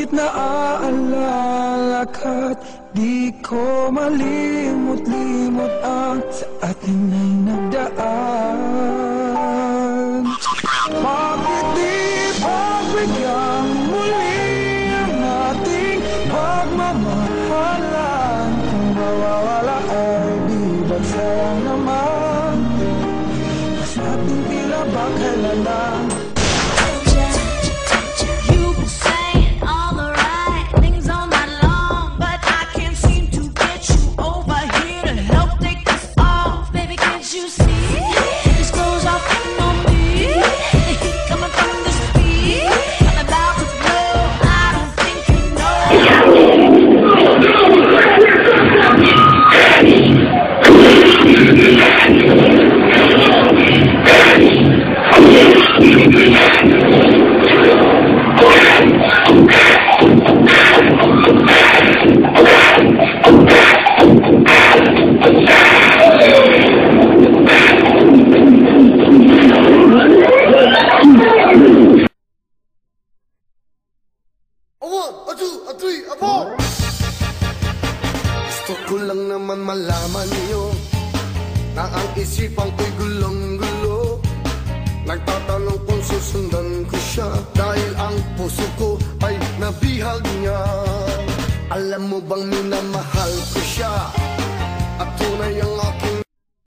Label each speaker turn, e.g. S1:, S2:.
S1: Bakit naaalala ka't di ko malimot-limot ang sa atin ay nagdaan? Bakit di pagbigyan muli ang ating pagmamahalan? Kung mawawala ay di ba't sayang naman? Mas ating tila ba kailan lang?
S2: Gusto ko lang naman malaman niyo na ang isipan ko'y gulong-gulo. Nagtatanong kung susundan ko siya dahil ang puso ko ay nabihag niya. Alam mo bang minamahal ko